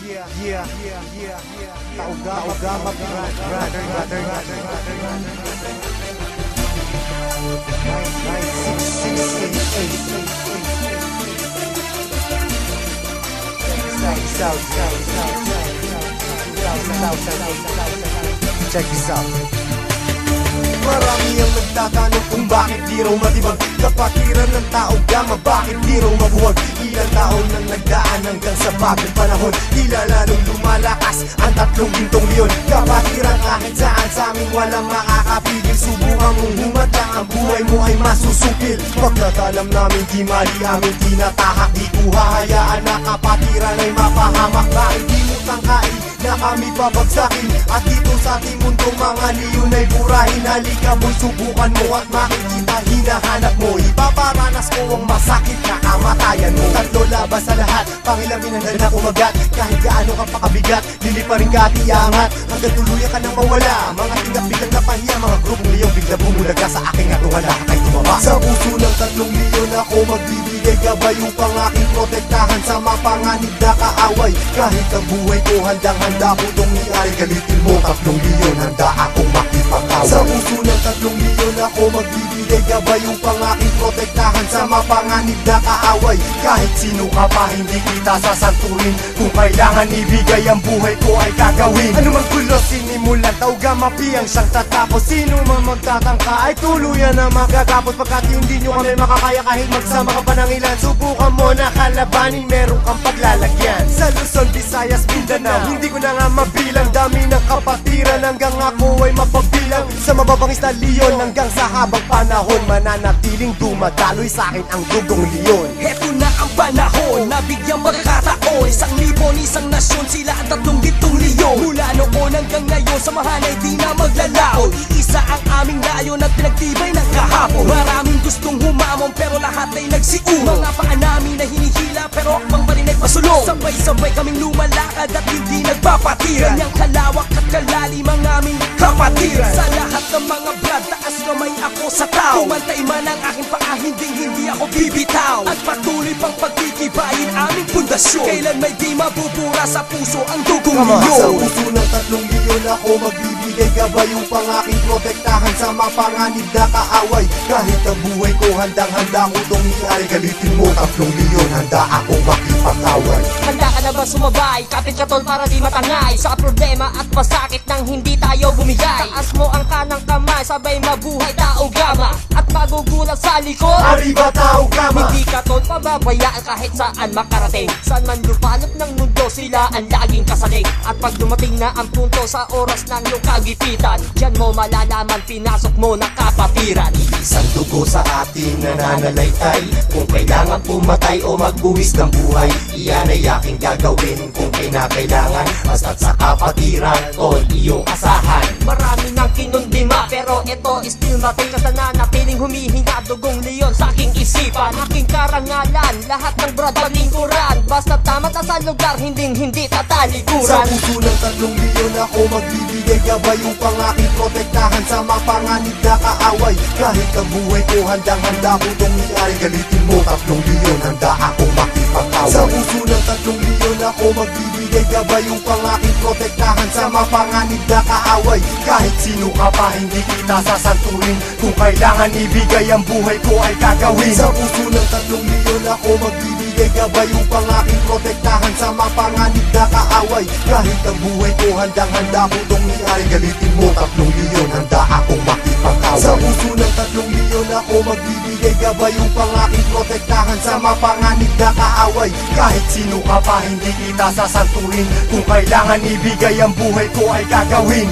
Taugama brother. Check this out. Marami ang nagtatanong kung bakit di raw matibag kapatiran ng tao gama, bakit di raw mabuwag. Ilang taon nang nagdaan hanggang sa bagong panahon, tila lalong lumalakas ang 3 gintong leon. Kapatiran kahit saan sa amin walang makakapigil. Subukan mong humatang, ang buhay mo ay masusupil. Pagkakalam namin di mali aming tinatahak, di ko hahayaan na kapatiran ay mapahamak. Bakit di mo tangkain na kami babagsakin, at dito sa ating mundo mga leon ay burahin. Halika boy, subukan mo at makikita hinahanap mo. Ipaparanas ko ang masakit na kamatayan mo. 3 labas sa lahat, pangilamin ang dala kumagat. Kahit gaano ka pakabigat, lili pa rin ka at iangat hanggang tuluyan ka nang mawala. Mga tingap biglang napahiya, mga grupong liyong bigla bumulaga sa aking atungan, lahat ay tumaba. Sa puso ng 3 leon ako magbibigay gabay upang aking protektahan sa mapanganib na kaaway. Kahit ang buhay ko handang-handa ko itong iay. Galitin mo 3 leon, handa akong makipag-away. Sa puso ng 3 leon ako magbibigay gabay upang aking protektahan sa mapanganib na kaaway. Kahit sino ka pa hindi kita sasanturin, kung kailangan ibigay ang buhay ko ay gagawin. Ano man gulo sinimulan, taugama piyang siyang tatapos. Sino man magtatangka ay tuluyan na magagapos, pagkat hindi nyo kami makakaya kahit magsama ka pa ng ilan. Subukan mo na kalabanin, meron kang paglalagyan. Sa Luzon, Visayas, Mindanao, hindi ko na nga mabilang. Dami ng kapatiran hanggang ako ay mapabilang. Sa mababangis na leon hanggang sa habang panahon, mananatiling dumadaloy sa akin ang dugong leon. Heto na ang panahon, nabigyang magkataon. 1,000 isang nasyon, sila ang 3 gintong leon. Mula noon hanggang ngayon, samahan ay di na maglalaon. Iisa ang aming layon at pinagtibay ng kahapon. Maraming gustong humamon pero lahat ay nagsiuno. Mga paa namin na hinihila pero akbang pa rin ay pasulong. Sabay-sabay kaming lumalakad at hindi nagpapatiran. Ganyang kalawak at kalalim ang aming kapatiran. Sa lahat ng mga brad, taas kamay ako sa tao. Kumantay man ang aking paa, hindi ako bibitaw. At patuloy pang pagtitibayin aming pundasyon. Kailan may di mabubura sa puso ang dugong leon. Sa puso ng 3 leon ako magbibigay gabay upang aking protektahan sa mapanganib na kaaway. Kahit ang buhay ko handang-handa ko itong iay. Galitin mo 3 leon, handa akong makipag-away. Handa ka na ba sumabay? Kapit ka tol para di matangay sa problema at masakit nang hindi tayo bumigay. Taas mo ang kanang kamay, sabay mabuhay taugama, at magugulat sa likod. Arriba taugama. Hindi ka tol pababayaan kahit saan makarating. Saan man lupalop ng mundo, sila ang laging kasalig. At pag dumating na ang punto sa oras ng iyong kagipitan, diyan mo malalaman, pinasok mo na kapatiran. Isang dugo sa ating nananalaytay, kung kailangan pumatay o magbuwis ng buhay, iyan ay aking gagawin kung kailangan. Basta't sa kapatiran, tol, iyong asahan. Marami nang kinundima pero ito still natin kasana na piling humihinga dugong leon sa aking isipan. Aking karangalan, lahat ng brad palingkuran. Basta tamat na sa lugar, hindi tatalikuran. Sa puso ng 3 leon ako magbibigay gabay upang aking protektahan sa mapanganib na kaaway. Kahit ang buhay ko handang-handa ko itong iay. Galitin mo 3 leon, handa akong makipag-away. Sa puso ng 3 leon ako magbibigay gabay upang aking protektahan sa mapanganib na kaaway. Kahit sino ka pa hindi kita sasanturin, kung kailangan ibigay ang buhay ko ay gagawin. Sa puso ng 3 leon ako magbibigay gabay upang aking protektahan sa mapanganib na kaaway. Kahit ang buhay ko handang-handa ko itong iay. Galitin mo 3 leon, handa akong makipag-away. Sa puso ng 3 leon ako magbibigay gabay upang aking protektahan sa mapanganib na kaaway. Kahit sino ka pa hindi kita sasanturin, kung kailangan ibigay ang buhay ko ay gagawin.